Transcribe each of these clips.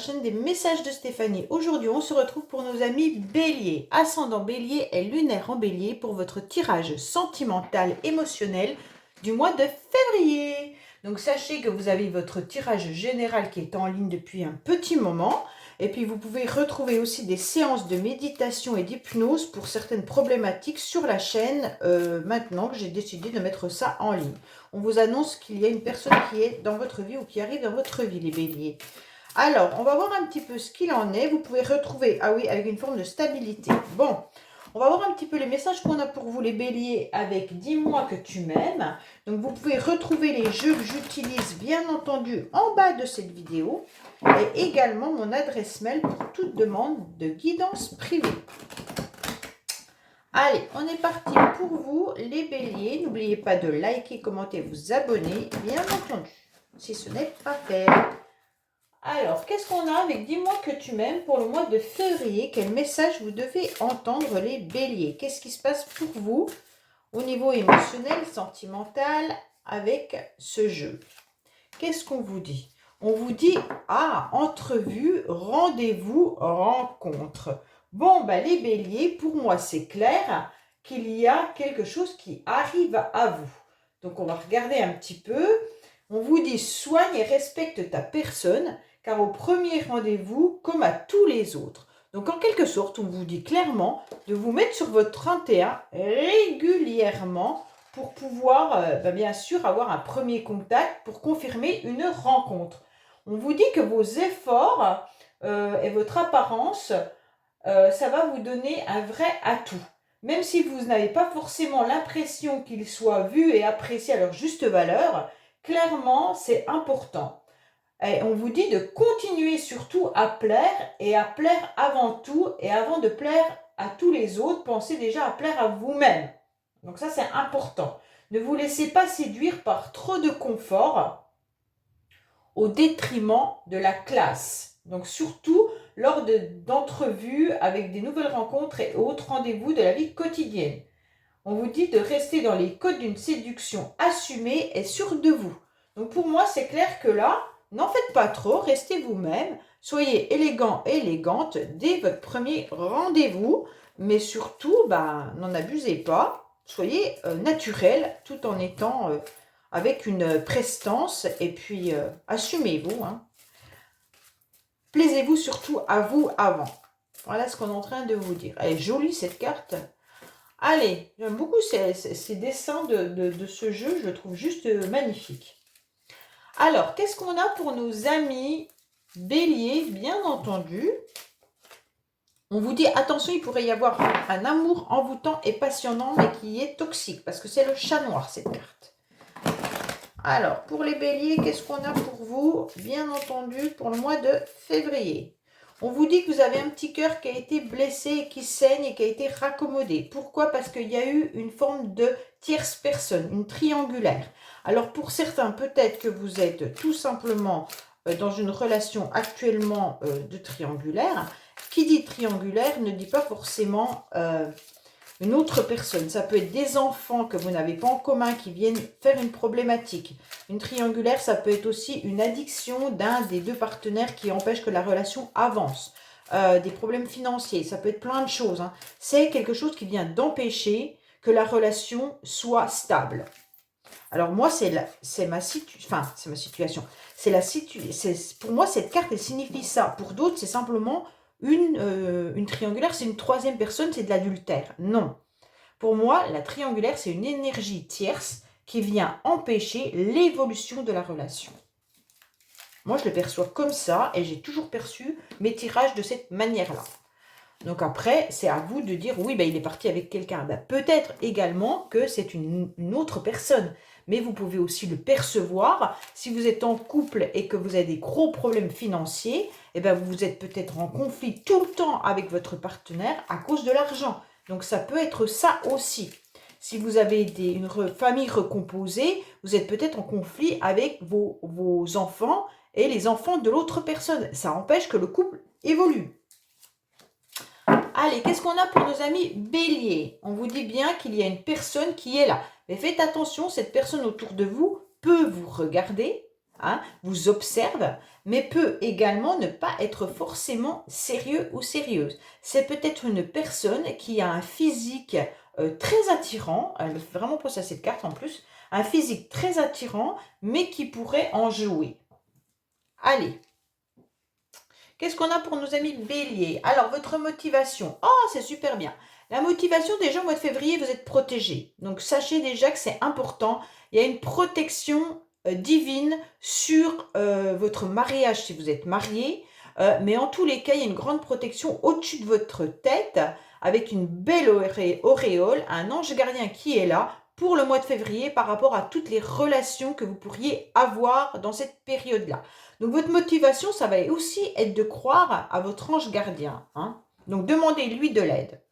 chaîne des messages de Stéphanie. Aujourd'hui, on se retrouve pour nos amis Bélier, ascendant Bélier et lunaire en Bélier pour votre tirage sentimental émotionnel du mois de février. Donc sachez que vous avez votre tirage général qui est en ligne depuis un petit moment. Et puis vous pouvez retrouver aussi des séances de méditation et d'hypnose pour certaines problématiques sur la chaîne maintenant que j'ai décidé de mettre ça en ligne. On vous annonce qu'il y a une personne qui est dans votre vie ou qui arrive dans votre vie, les béliers. Alors, on va voir un petit peu ce qu'il en est. Vous pouvez retrouver, ah oui, avec une forme de stabilité. Bon, on va voir un petit peu les messages qu'on a pour vous, les béliers, avec « Dis-moi que tu m'aimes ». Donc, vous pouvez retrouver les jeux que j'utilise, bien entendu, en bas de cette vidéo. Et également mon adresse mail pour toute demande de guidance privée. Allez, on est parti pour vous, les béliers. N'oubliez pas de liker, commenter, vous abonner, bien entendu, si ce n'est pas fait. Alors, qu'est-ce qu'on a avec « Dis-moi que tu m'aimes » pour le mois de février? Quel message vous devez entendre, les béliers? Qu'est-ce qui se passe pour vous au niveau émotionnel, sentimental, avec ce jeu? Qu'est-ce qu'on vous dit? On vous dit « Ah, entrevue, rendez-vous, rencontre ». Bon, ben, les béliers, pour moi, c'est clair qu'il y a quelque chose qui arrive à vous. Donc, on va regarder un petit peu. On vous dit « Soigne et respecte ta personne, car au premier rendez-vous, comme à tous les autres ». Donc, en quelque sorte, on vous dit clairement de vous mettre sur votre 31 régulièrement pour pouvoir, bien sûr, avoir un premier contact pour confirmer une rencontre. On vous dit que vos efforts et votre apparence, ça va vous donner un vrai atout. Même si vous n'avez pas forcément l'impression qu'ils soient vus et appréciés à leur juste valeur, clairement, c'est important. Et on vous dit de continuer surtout à plaire et à plaire avant tout. Et avant de plaire à tous les autres, pensez déjà à plaire à vous-même. Donc ça, c'est important. Ne vous laissez pas séduire par trop de confort au détriment de la classe. Donc surtout lors d'entrevues avec des nouvelles rencontres et autres rendez-vous de la vie quotidienne. On vous dit de rester dans les codes d'une séduction assumée et sûre de vous. Donc pour moi, c'est clair que là, n'en faites pas trop, restez vous-même, soyez élégant et élégante dès votre premier rendez-vous, mais surtout, n'en abusez pas, soyez naturel tout en étant avec une prestance et puis assumez-vous. Plaisez-vous surtout à vous avant. Voilà ce qu'on est en train de vous dire. Elle est jolie cette carte. Allez, j'aime beaucoup ces dessins de ce jeu, je le trouve juste magnifique. Alors, qu'est-ce qu'on a pour nos amis béliers, bien entendu? On vous dit, attention, il pourrait y avoir un amour envoûtant et passionnant, mais qui est toxique, parce que c'est le chat noir, cette carte. Alors, pour les béliers, qu'est-ce qu'on a pour vous? Bien entendu, pour le mois de février. On vous dit que vous avez un petit cœur qui a été blessé, qui saigne et qui a été raccommodé. Pourquoi? Parce qu'il y a eu une forme de tierce personne, une triangulaire. Alors, pour certains, peut-être que vous êtes tout simplement dans une relation actuellement de triangulaire. Qui dit triangulaire ne dit pas forcément une autre personne. Ça peut être des enfants que vous n'avez pas en commun qui viennent faire une problématique. Une triangulaire, ça peut être aussi une addiction d'un des deux partenaires qui empêche que la relation avance. Des problèmes financiers, ça peut être plein de choses. C'est quelque chose qui vient d'empêcher que la relation soit stable. Alors moi, c'est ma situation. Pour moi, cette carte, elle signifie ça. Pour d'autres, c'est simplement une triangulaire, c'est une troisième personne, c'est de l'adultère. Non. Pour moi, la triangulaire, c'est une énergie tierce qui vient empêcher l'évolution de la relation. Moi, je le perçois comme ça et j'ai toujours perçu mes tirages de cette manière-là. Donc après, c'est à vous de dire, oui, il est parti avec quelqu'un. Peut-être également que c'est une autre personne. Mais vous pouvez aussi le percevoir. Si vous êtes en couple et que vous avez des gros problèmes financiers, vous êtes peut-être en conflit tout le temps avec votre partenaire à cause de l'argent. Donc ça peut être ça aussi. Si vous avez une famille recomposée, vous êtes peut-être en conflit avec vos enfants et les enfants de l'autre personne. Ça empêche que le couple évolue. Allez, qu'est-ce qu'on a pour nos amis béliers? On vous dit bien qu'il y a une personne qui est là. Mais faites attention, cette personne autour de vous peut vous regarder, hein, vous observe, mais peut également ne pas être forcément sérieux ou sérieuse. C'est peut-être une personne qui a un physique très attirant, elle me fait vraiment penser à cette carte en plus, un physique très attirant, mais qui pourrait en jouer. Allez, qu'est-ce qu'on a pour nos amis Bélier? Alors, votre motivation. Oh, c'est super bien. La motivation, déjà, au mois de février, vous êtes protégé. Donc, sachez déjà que c'est important. Il y a une protection divine sur votre mariage si vous êtes marié. Mais en tous les cas, il y a une grande protection au-dessus de votre tête avec une belle auréole, un ange gardien qui est là pour le mois de février par rapport à toutes les relations que vous pourriez avoir dans cette période-là. Donc, votre motivation, ça va aussi être de croire à votre ange gardien, hein. Donc, demandez-lui de l'aide.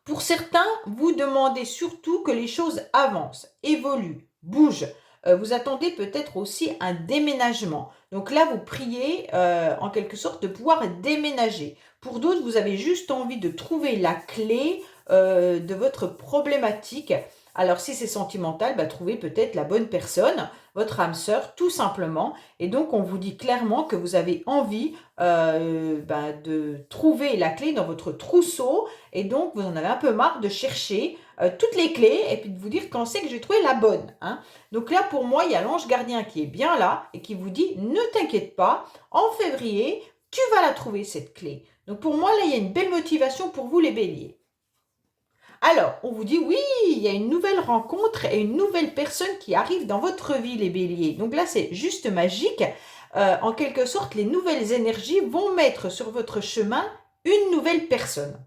Pour certains, vous demandez surtout que les choses avancent, évoluent, bougent. Vous attendez peut-être aussi un déménagement. Donc là, vous priez en quelque sorte de pouvoir déménager. Pour d'autres, vous avez juste envie de trouver la clé de votre problématique. Alors si c'est sentimental, trouvez peut-être la bonne personne, votre âme sœur, tout simplement. Et donc, on vous dit clairement que vous avez envie de trouver la clé dans votre trousseau. Et donc, vous en avez un peu marre de chercher toutes les clés et puis de vous dire quand c'est que j'ai trouvé la bonne, hein. Donc là, pour moi, il y a l'ange gardien qui est bien là et qui vous dit, ne t'inquiète pas, en février, tu vas la trouver, cette clé. Donc pour moi, là, il y a une belle motivation pour vous, les béliers. Alors, on vous dit, oui, il y a une nouvelle rencontre et une nouvelle personne qui arrive dans votre vie, les béliers. Donc là, c'est juste magique. En quelque sorte, les nouvelles énergies vont mettre sur votre chemin une nouvelle personne.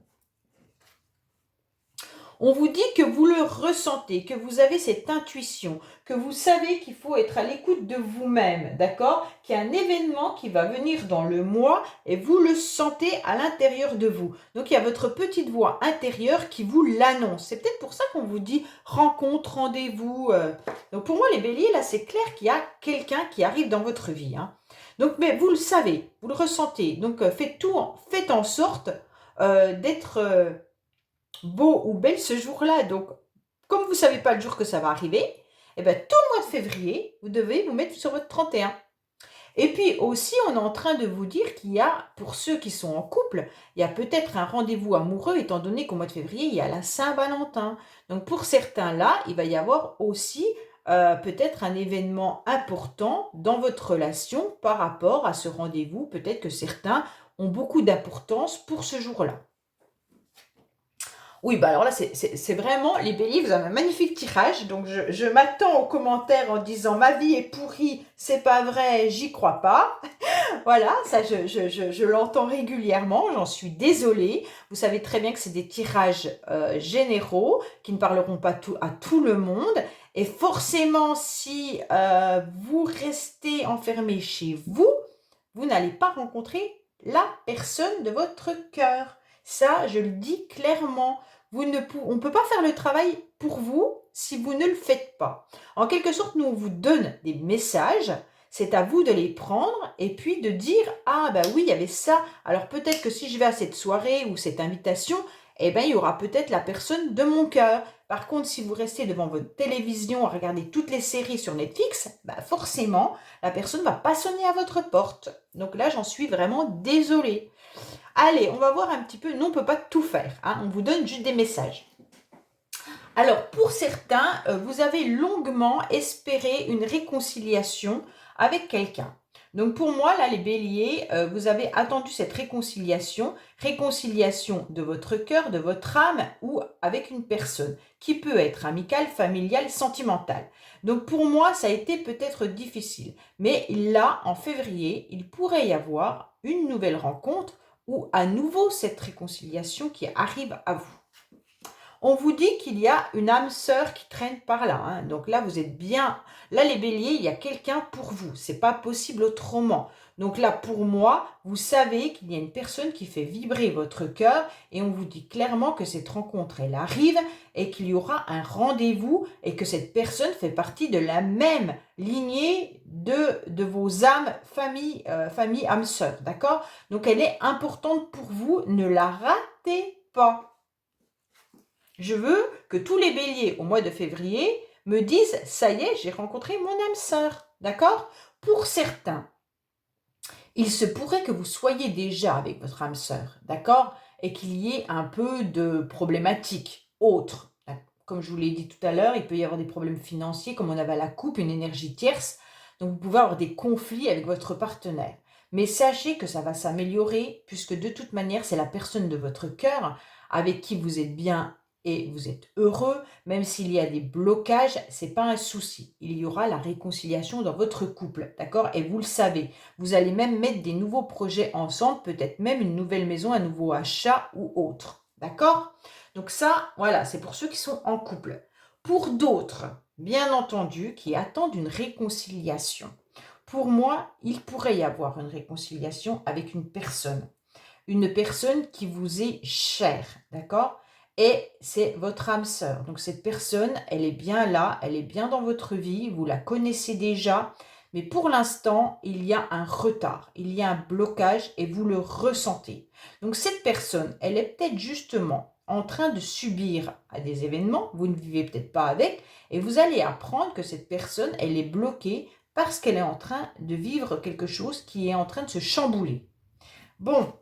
On vous dit que vous le ressentez, que vous avez cette intuition, que vous savez qu'il faut être à l'écoute de vous-même, d'accord? Qu'il y a un événement qui va venir dans le mois et vous le sentez à l'intérieur de vous. Donc, il y a votre petite voix intérieure qui vous l'annonce. C'est peut-être pour ça qu'on vous dit rencontre, rendez-vous. Donc, pour moi, les béliers, là, c'est clair qu'il y a quelqu'un qui arrive dans votre vie, hein. Donc, mais vous le savez, vous le ressentez. Donc, faites en sorte d'être beau ou belle ce jour-là. Donc, comme vous ne savez pas le jour que ça va arriver, tout le mois de février, vous devez vous mettre sur votre 31. Et puis aussi, on est en train de vous dire qu'il y a, pour ceux qui sont en couple, il y a peut-être un rendez-vous amoureux, étant donné qu'au mois de février, il y a la Saint-Valentin. Donc, pour certains là, il va y avoir aussi peut-être un événement important dans votre relation par rapport à ce rendez-vous. Peut-être que certains ont beaucoup d'importance pour ce jour-là. Oui, alors là, c'est vraiment, les béliers, vous avez un magnifique tirage. Donc, je m'attends aux commentaires en disant ma vie est pourrie, c'est pas vrai, j'y crois pas. Voilà, ça, je l'entends régulièrement, j'en suis désolée. Vous savez très bien que c'est des tirages généraux qui ne parleront pas à tout le monde. Et forcément, si vous restez enfermé chez vous, vous n'allez pas rencontrer la personne de votre cœur. Ça, je le dis clairement. On ne peut pas faire le travail pour vous si vous ne le faites pas. En quelque sorte, nous, on vous donne des messages. C'est à vous de les prendre et puis de dire « Ah, oui, il y avait ça. Alors peut-être que si je vais à cette soirée ou cette invitation, il y aura peut-être la personne de mon cœur. » Par contre, si vous restez devant votre télévision à regarder toutes les séries sur Netflix, forcément, la personne ne va pas sonner à votre porte. Donc là, j'en suis vraiment désolée. Allez, on va voir un petit peu. Nous, on ne peut pas tout faire, hein. On vous donne juste des messages. Alors, pour certains, vous avez longuement espéré une réconciliation avec quelqu'un. Donc, pour moi, là, les béliers, vous avez attendu cette réconciliation de votre cœur, de votre âme ou avec une personne qui peut être amicale, familiale, sentimentale. Donc, pour moi, ça a été peut-être difficile. Mais là, en février, il pourrait y avoir une nouvelle rencontre ou à nouveau cette réconciliation qui arrive à vous. On vous dit qu'il y a une âme sœur qui traîne par là, hein. Donc là, vous êtes bien. Là, les béliers, il y a quelqu'un pour vous. C'est pas possible autrement. Donc là, pour moi, vous savez qu'il y a une personne qui fait vibrer votre cœur et on vous dit clairement que cette rencontre, elle arrive et qu'il y aura un rendez-vous et que cette personne fait partie de la même lignée de vos âmes, famille, âme sœur, d'accord? Donc, elle est importante pour vous. Ne la ratez pas. Je veux que tous les béliers au mois de février me disent « Ça y est, j'ai rencontré mon âme sœur ». d'accord? Pour certains, il se pourrait que vous soyez déjà avec votre âme sœur, d'accord? Et qu'il y ait un peu de problématiques autres. Comme je vous l'ai dit tout à l'heure, il peut y avoir des problèmes financiers, comme on avait à la coupe, une énergie tierce. Donc vous pouvez avoir des conflits avec votre partenaire. Mais sachez que ça va s'améliorer, puisque de toute manière, c'est la personne de votre cœur avec qui vous êtes bien et vous êtes heureux. Même s'il y a des blocages, c'est pas un souci. Il y aura la réconciliation dans votre couple, d'accord? Et vous le savez. Vous allez même mettre des nouveaux projets ensemble, peut-être même une nouvelle maison, un nouveau achat ou autre. D'accord? Donc ça, voilà, c'est pour ceux qui sont en couple. Pour d'autres, bien entendu, qui attendent une réconciliation. Pour moi, il pourrait y avoir une réconciliation avec une personne. Une personne qui vous est chère, d'accord? Et c'est votre âme sœur. Donc cette personne, elle est bien là, elle est bien dans votre vie, vous la connaissez déjà. Mais pour l'instant, il y a un retard, il y a un blocage et vous le ressentez. Donc cette personne, elle est peut-être justement en train de subir des événements, vous ne vivez peut-être pas avec, et vous allez apprendre que cette personne, elle est bloquée parce qu'elle est en train de vivre quelque chose qui est en train de se chambouler. Bon,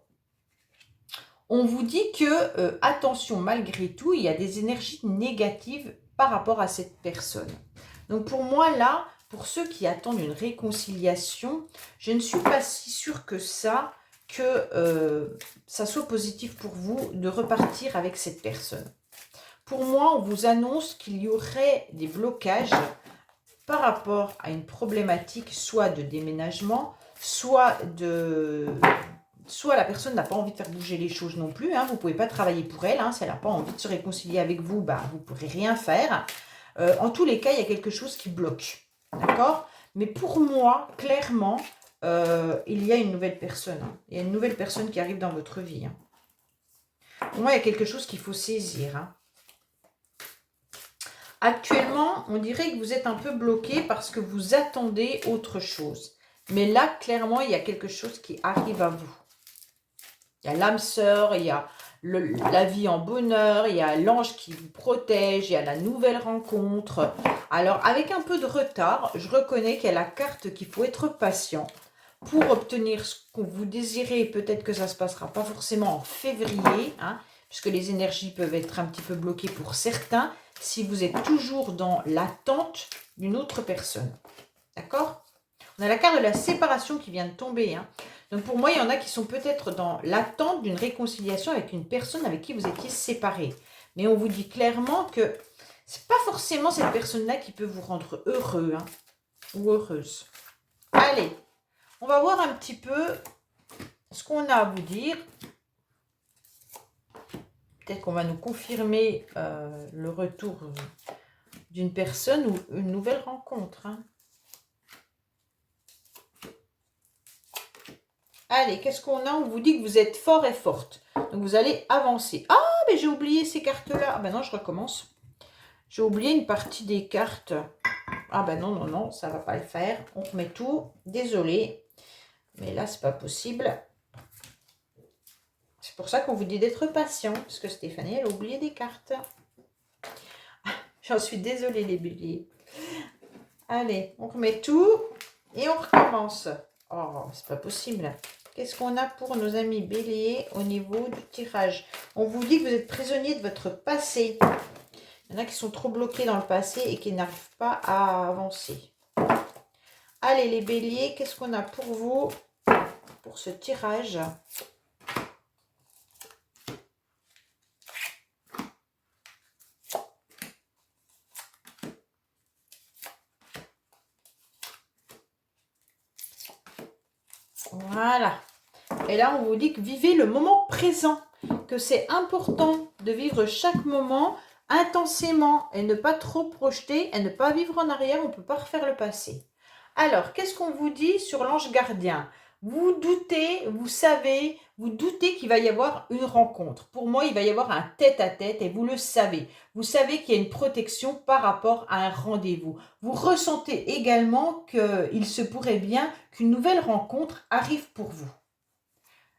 on vous dit que, attention, malgré tout, il y a des énergies négatives par rapport à cette personne. Donc pour moi, là, pour ceux qui attendent une réconciliation, je ne suis pas si sûre que ça soit positif pour vous de repartir avec cette personne. Pour moi, on vous annonce qu'il y aurait des blocages par rapport à une problématique, soit de déménagement, soit la personne n'a pas envie de faire bouger les choses non plus, hein, vous ne pouvez pas travailler pour elle, hein, si elle n'a pas envie de se réconcilier avec vous, bah, vous ne pourrez rien faire. En tous les cas, il y a quelque chose qui bloque, d'accord? Mais pour moi, clairement, il y a une nouvelle personne, hein. Il y a une nouvelle personne qui arrive dans votre vie, hein. Pour moi, il y a quelque chose qu'il faut saisir, hein. Actuellement, on dirait que vous êtes un peu bloqué parce que vous attendez autre chose. Mais là, clairement, il y a quelque chose qui arrive à vous. Il y a l'âme sœur, il y a la vie en bonheur, il y a l'ange qui vous protège, il y a la nouvelle rencontre. Alors, avec un peu de retard, je reconnais qu'il y a la carte qu'il faut être patient pour obtenir ce que vous désirez. Peut-être que ça ne se passera pas forcément en février, hein, puisque les énergies peuvent être un petit peu bloquées pour certains, si vous êtes toujours dans l'attente d'une autre personne. D'accord? On a la carte de la séparation qui vient de tomber, hein. Donc pour moi, il y en a qui sont peut-être dans l'attente d'une réconciliation avec une personne avec qui vous étiez séparés. Mais on vous dit clairement que c'est pas forcément cette personne-là qui peut vous rendre heureux, hein, ou heureuse. Allez, on va voir un petit peu ce qu'on a à vous dire. Peut-être qu'on va nous confirmer le retour d'une personne ou une nouvelle rencontre, hein. Allez, qu'est-ce qu'on a? On vous dit que vous êtes fort et forte. Donc, vous allez avancer. Ah, mais j'ai oublié ces cartes-là. Ah, ben non, je recommence. J'ai oublié une partie des cartes. Ah, ben non, non, non, ça ne va pas le faire. On remet tout. Désolée. Mais là, c'est pas possible. C'est pour ça qu'on vous dit d'être patient. Parce que Stéphanie, elle a oublié des cartes. J'en suis désolée, les béliers. Allez, on remet tout. Et on recommence. Oh, c'est pas possible. Qu'est-ce qu'on a pour nos amis béliers au niveau du tirage? On vous dit que vous êtes prisonnier de votre passé. Il y en a qui sont trop bloqués dans le passé et qui n'arrivent pas à avancer. Allez, les béliers, qu'est-ce qu'on a pour vous pour ce tirage? Voilà. Et là, on vous dit que vivez le moment présent, que c'est important de vivre chaque moment intensément et ne pas trop projeter et ne pas vivre en arrière, on ne peut pas refaire le passé. Alors, qu'est-ce qu'on vous dit sur l'ange gardien? Vous doutez, vous savez, vous doutez qu'il va y avoir une rencontre. Pour moi, il va y avoir un tête-à-tête et vous le savez. Vous savez qu'il y a une protection par rapport à un rendez-vous. Vous ressentez également qu'il se pourrait bien qu'une nouvelle rencontre arrive pour vous.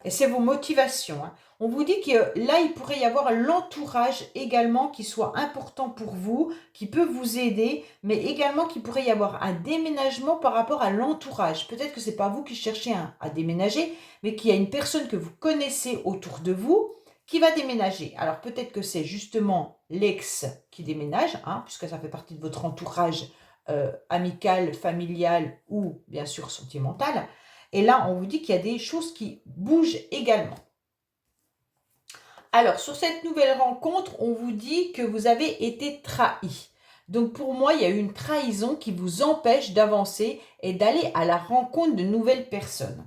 Et c'est vos motivations, hein. On vous dit que là, il pourrait y avoir l'entourage également qui soit important pour vous, qui peut vous aider, mais également qu'il pourrait y avoir un déménagement par rapport à l'entourage. Peut-être que ce n'est pas vous qui cherchez à déménager, mais qu'il y a une personne que vous connaissez autour de vous qui va déménager. Alors peut-être que c'est justement l'ex qui déménage, hein, puisque ça fait partie de votre entourage amical, familial ou bien sûr sentimental. Et là, on vous dit qu'il y a des choses qui bougent également. Alors, sur cette nouvelle rencontre, on vous dit que vous avez été trahi. Donc, pour moi, il y a eu une trahison qui vous empêche d'avancer et d'aller à la rencontre de nouvelles personnes.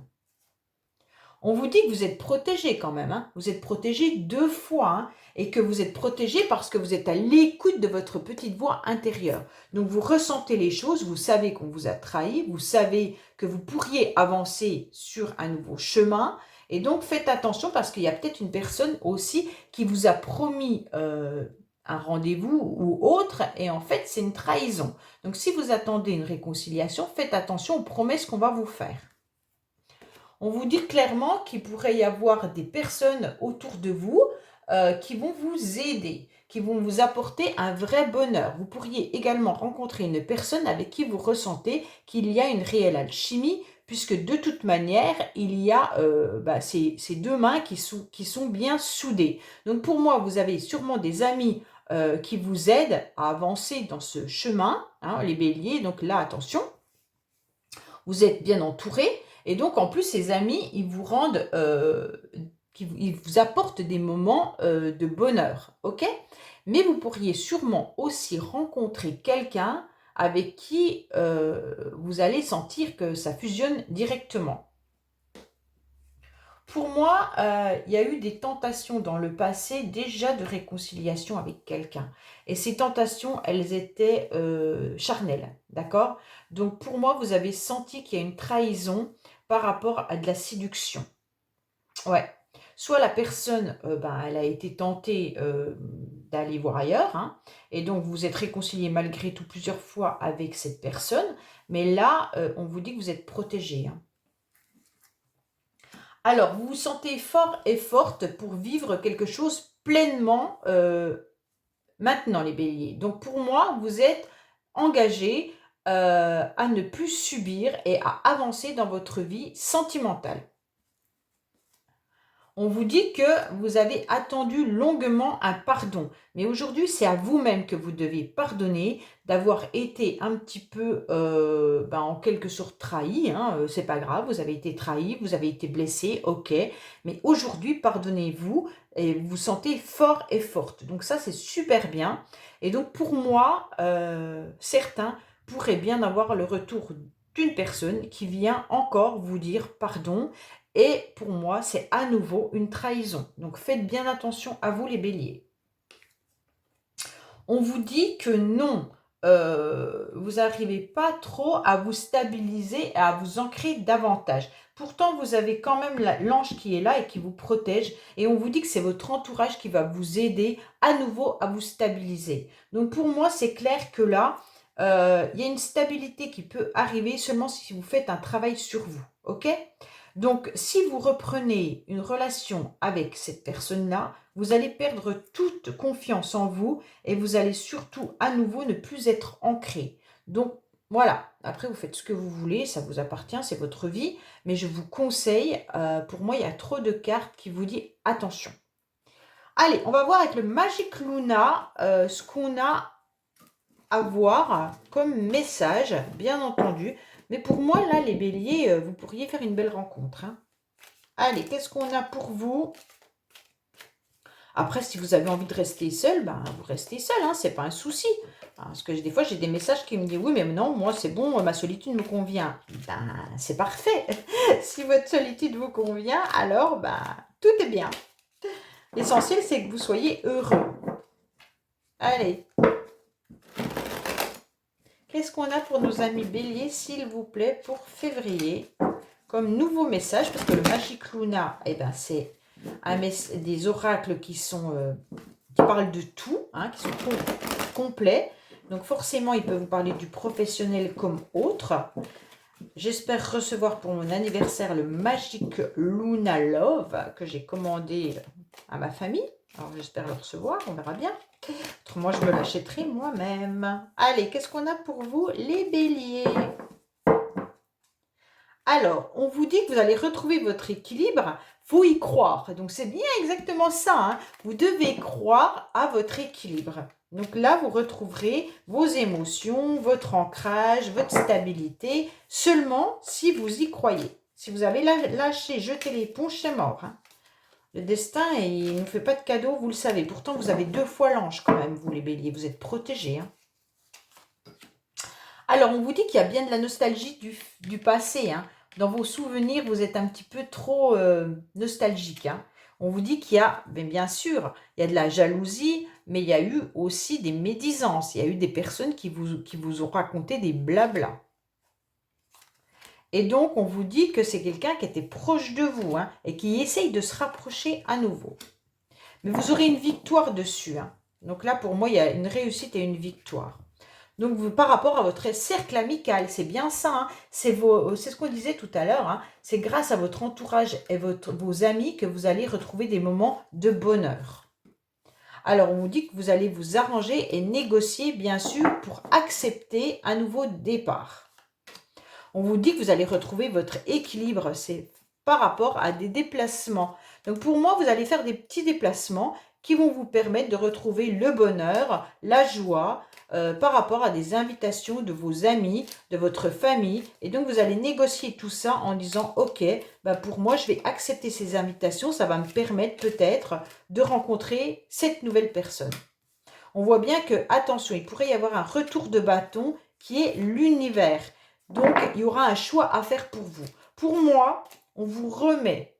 On vous dit que vous êtes protégé quand même, hein. Vous êtes protégé 2 fois, hein, et que vous êtes protégé parce que vous êtes à l'écoute de votre petite voix intérieure. Donc, vous ressentez les choses, vous savez qu'on vous a trahi, vous savez que vous pourriez avancer sur un nouveau chemin. Et donc, faites attention parce qu'il y a peut-être une personne aussi qui vous a promis un rendez-vous ou autre, et en fait, c'est une trahison. Donc, si vous attendez une réconciliation, faites attention aux promesses qu'on va vous faire. On vous dit clairement qu'il pourrait y avoir des personnes autour de vous qui vont vous aider, qui vont vous apporter un vrai bonheur. Vous pourriez également rencontrer une personne avec qui vous ressentez qu'il y a une réelle alchimie, puisque de toute manière, il y a ces 2 mains qui sont bien soudées. Donc pour moi, vous avez sûrement des amis qui vous aident à avancer dans ce chemin, hein, les béliers. Donc là, attention, vous êtes bien entouré. Et donc, en plus, ces amis, ils vous rendent, ils vous apportent des moments de bonheur, ok? Mais vous pourriez sûrement aussi rencontrer quelqu'un avec qui vous allez sentir que ça fusionne directement. Pour moi, il y a eu des tentations dans le passé déjà de réconciliation avec quelqu'un. Et ces tentations, elles étaient charnelles, d'accord? Donc pour moi, vous avez senti qu'il y a une trahison par rapport à de la séduction. Ouais. Soit la personne, elle a été tentée d'aller voir ailleurs, hein, et donc vous êtes réconcilié malgré tout plusieurs fois avec cette personne, mais là, on vous dit que vous êtes protégé, hein. Alors, vous vous sentez fort et forte pour vivre quelque chose pleinement maintenant, les béliers. Donc, pour moi, vous êtes engagés à ne plus subir et à avancer dans votre vie sentimentale. On vous dit que vous avez attendu longuement un pardon. Mais aujourd'hui, c'est à vous-même que vous devez pardonner d'avoir été un petit peu, en quelque sorte trahi, hein, c'est pas grave, vous avez été trahi, vous avez été blessé, ok. Mais aujourd'hui, pardonnez-vous et vous vous sentez fort et forte. Donc ça, c'est super bien. Et donc pour moi, certains pourraient bien avoir le retour d'une personne qui vient encore vous dire pardon. Et pour moi, c'est à nouveau une trahison. Donc faites bien attention à vous les béliers. On vous dit que non, vous n'arrivez pas trop à vous stabiliser et à vous ancrer davantage. Pourtant, vous avez quand même l'ange qui est là et qui vous protège. Et on vous dit que c'est votre entourage qui va vous aider à nouveau à vous stabiliser. Donc pour moi, c'est clair que là, il y a une stabilité qui peut arriver seulement si vous faites un travail sur vous. Ok ? Donc, si vous reprenez une relation avec cette personne-là, vous allez perdre toute confiance en vous et vous allez surtout à nouveau ne plus être ancré. Donc, voilà. Après, vous faites ce que vous voulez, ça vous appartient, c'est votre vie. Mais je vous conseille, pour moi, il y a trop de cartes qui vous disent attention. Allez, on va voir avec le Magic Luna ce qu'on a à voir comme message, bien entendu. Mais pour moi, là, les béliers, vous pourriez faire une belle rencontre, hein. Allez, qu'est-ce qu'on a pour vous? Après, si vous avez envie de rester seul, vous restez seul, hein, c'est pas un souci. Parce que des fois, j'ai des messages qui me disent, oui, mais non, moi, c'est bon, ma solitude me convient. C'est parfait. Si votre solitude vous convient, alors, tout est bien. L'essentiel, c'est que vous soyez heureux. Allez. Qu'est-ce qu'on a pour nos amis béliers, s'il vous plaît, pour février, comme nouveau message? Parce que le Magic Luna, c'est des oracles qui parlent de tout, hein, qui sont complets. Donc forcément, il peut vous parler du professionnel comme autre. J'espère recevoir pour mon anniversaire le Magic Luna Love que j'ai commandé à ma famille. Alors j'espère le recevoir, on verra bien. Autrement, je me l'achèterai moi-même. Allez, qu'est-ce qu'on a pour vous, les béliers? Alors, on vous dit que vous allez retrouver votre équilibre, faut y croire. Donc, c'est bien exactement ça, hein. Vous devez croire à votre équilibre. Donc là, vous retrouverez vos émotions, votre ancrage, votre stabilité, seulement si vous y croyez. Si vous avez lâché, jeté l'éponge, c'est mort, hein. Le destin, il ne nous fait pas de cadeaux, vous le savez. Pourtant, vous avez 2 fois l'ange quand même, vous les béliers. Vous êtes protégés, hein. Alors, on vous dit qu'il y a bien de la nostalgie du passé, hein. Dans vos souvenirs, vous êtes un petit peu trop nostalgique, hein. On vous dit qu'il y a, bien sûr, il y a de la jalousie, mais il y a eu aussi des médisances. Il y a eu des personnes qui vous ont raconté des blablas. Et donc, on vous dit que c'est quelqu'un qui était proche de vous, hein, et qui essaye de se rapprocher à nouveau. Mais vous aurez une victoire dessus, hein. Donc là, pour moi, il y a une réussite et une victoire. Donc, par rapport à votre cercle amical, c'est bien ça, hein, c'est ce qu'on disait tout à l'heure, hein, c'est grâce à votre entourage et vos amis que vous allez retrouver des moments de bonheur. Alors, on vous dit que vous allez vous arranger et négocier, bien sûr, pour accepter un nouveau départ. On vous dit que vous allez retrouver votre équilibre, c'est par rapport à des déplacements. Donc, pour moi, vous allez faire des petits déplacements qui vont vous permettre de retrouver le bonheur, la joie, par rapport à des invitations de vos amis, de votre famille. Et donc, vous allez négocier tout ça en disant, ok, pour moi, je vais accepter ces invitations. Ça va me permettre peut-être de rencontrer cette nouvelle personne. On voit bien que, attention, il pourrait y avoir un retour de bâton qui est l'univers. Donc, il y aura un choix à faire pour vous. Pour moi, on vous remet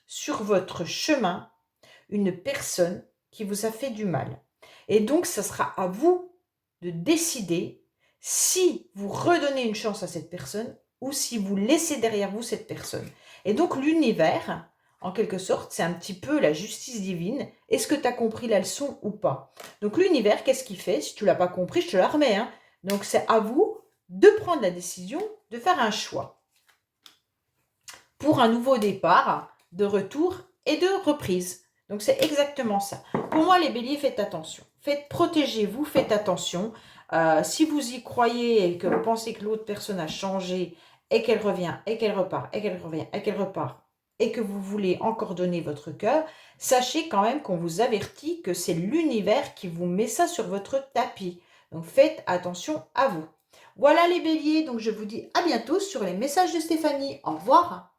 sur votre chemin une personne qui vous a fait du mal. Et donc, ça sera à vous de décider si vous redonnez une chance à cette personne ou si vous laissez derrière vous cette personne. Et donc, l'univers, en quelque sorte, c'est un petit peu la justice divine. Est-ce que tu as compris la leçon ou pas? Donc, l'univers, qu'est-ce qu'il fait? Si tu ne l'as pas compris, je te la remets, hein. Donc, c'est à vous de prendre la décision de faire un choix pour un nouveau départ, de retour et de reprise. Donc, c'est exactement ça. Pour moi, les béliers, faites attention. Protégez-vous, faites attention. Si vous y croyez et que vous pensez que l'autre personne a changé et qu'elle revient, et qu'elle repart, et qu'elle revient, et qu'elle repart, et que vous voulez encore donner votre cœur, sachez quand même qu'on vous avertit que c'est l'univers qui vous met ça sur votre tapis. Donc, faites attention à vous. Voilà les béliers, donc je vous dis à bientôt sur les messages de Stéphanie. Au revoir.